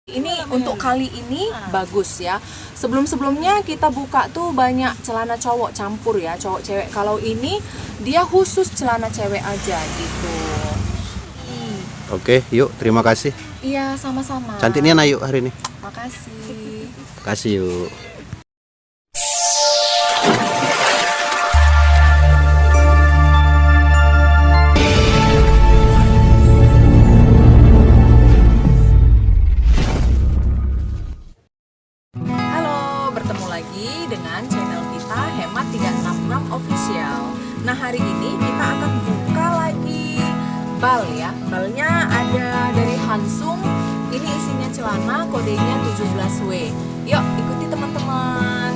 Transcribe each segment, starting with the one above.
Ini untuk kali ini bagus ya. Sebelum-sebelumnya kita buka tuh banyak celana cowok campur ya, cowok cewek. Kalau ini dia khusus celana cewek aja gitu. Oke, yuk, terima kasih. Iya, sama-sama. Cantiknya Nayu hari ini. Makasih. Kasih yuk. Halo, bertemu lagi dengan channel kita Hemat 366 Official. Nah, hari ini kita akan buka lagi bal ya. Balnya ada dari Hansung. Ini isinya celana, kodenya 17W. Yuk, ikuti teman-teman.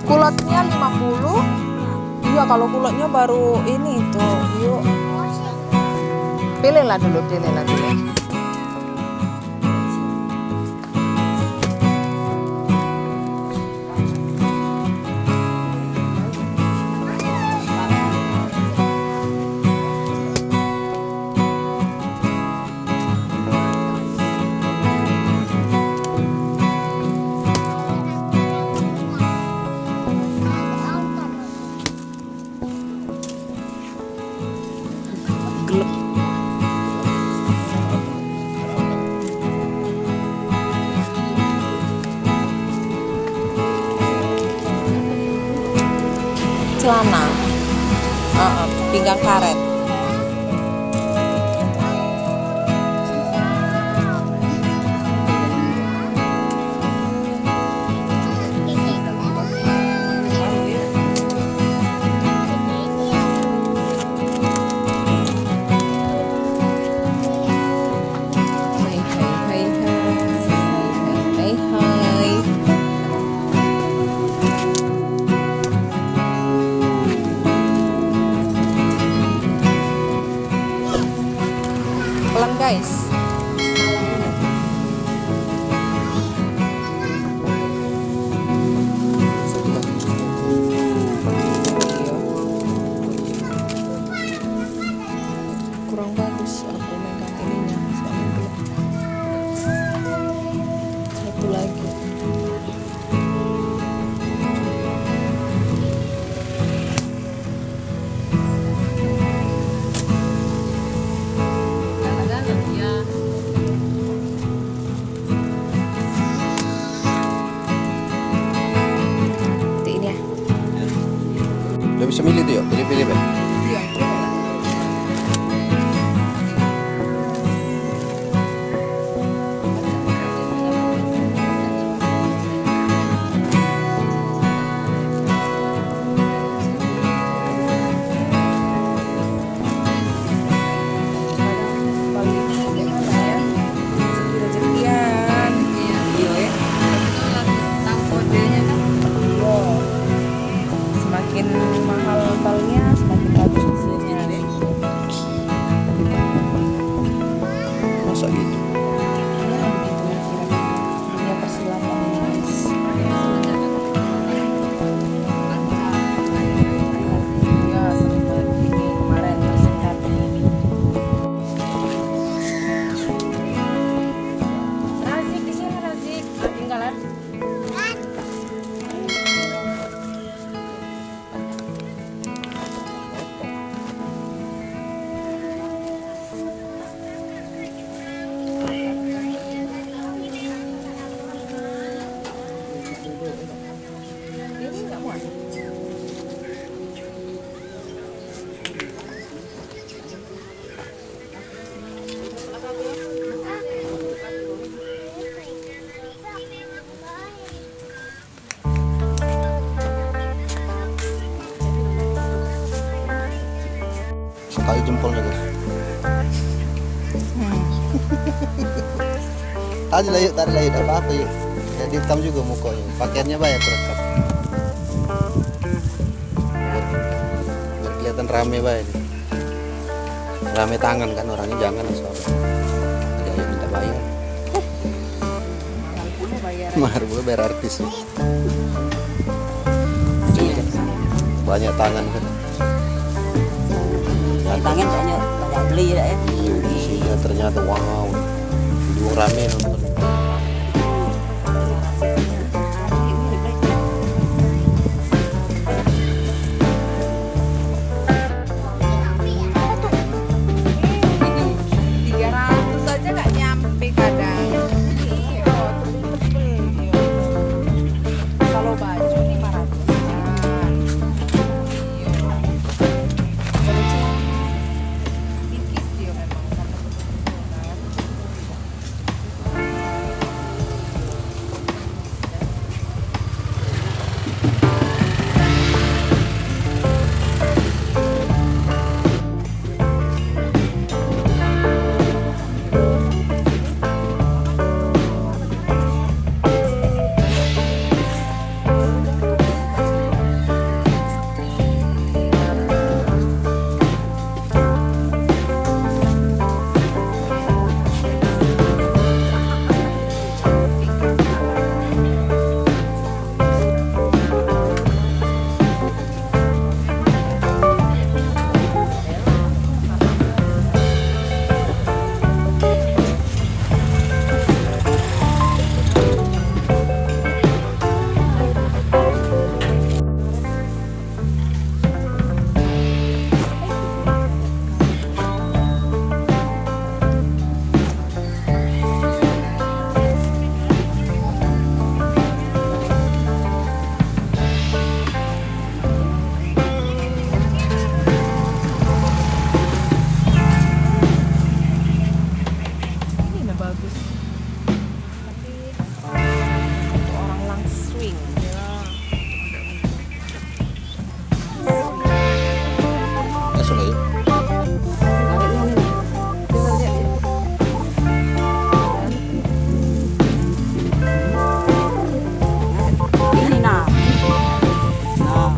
Kulotnya 50. Iya, kalau kulotnya baru ini tuh. Yuk. Pilihlah dulu. Gelap. Celana pinggang karet. Hai. Pelan guys. Kurang bagus aku megang ininya soalnya gelap. Satu lagi. Ini ya. Udah bisa milih tuh yuk, pilih-pilih Beb. Iya. Semakin mahal balnya, semakin bagus hasilnya deh. Masa gitu? Ya, begitulah kira-kira. Dunia persilatan ini guys. Ya, sering banget ini kemarin tersendat ini. Razik di sini Razik, tinggalan. Ini nggak muat. Kayu jempolnya guys. Tarik lah yuk, apa-apa yuk. Jadi hitam juga mukanya. Pakaiannya banyak rekap. Biar kelihatan rame banget. Rame tangan kan orangnya, jangan soalnya. Ada yang minta bayar. Mahar pula bayar artis. Banyak tangan kan. Tangan soalnya banyak beli ya. Iya, isinya ternyata wow. Dua rame nonton. Aja nggak nyampe kadang. Iya, kalau baju 500-an. Iya. Kalau celana dikit dia memang karena kebetulan. Ini mah bagus. Tapi untuk orang langsing ya. Masuk lagi. Ini nah. Nah.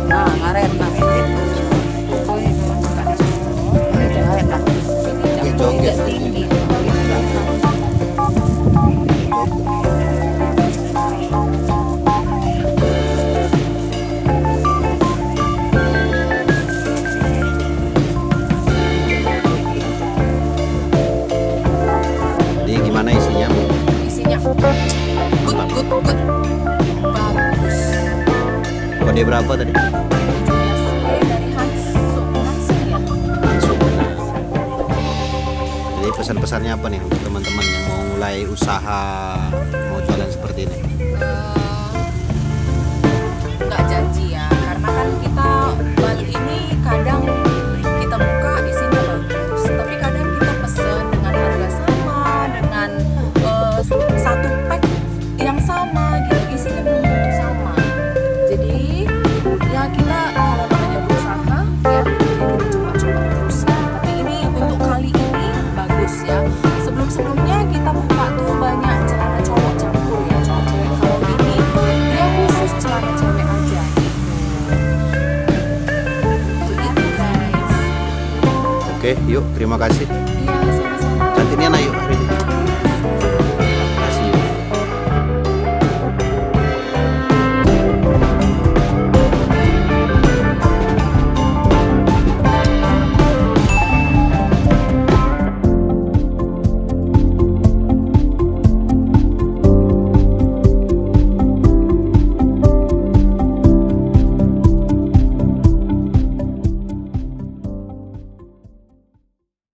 Nah, ngaret nah. Ini joget. Jadi gimana isinya? Isinya good. Bagus. Kode berapa tadi? Dari Hansu ya. Langsung. Jadi pesan-pesannya apa nih untuk teman-teman yang mau mulai usaha, mau jualan seperti ini? Nggak janji ya, karena kan kita Bali ini kadang kita buka isinya bagus, tapi kadang kita pesen dengan harga sama, dengan satu pack yang sama gitu, isinya belum tentu sama. Jadi ya kita kalau namanya berusaha ya kita coba-coba terus ya. Tapi ini untuk kali ini bagus ya. Sebelum-sebelumnya kita buka tuh banyak celana cowok campur ya, cowok cewek. Kalau ini dia khusus celana cewek aja gitu. Itu guys. Oke, yuk, terima kasih.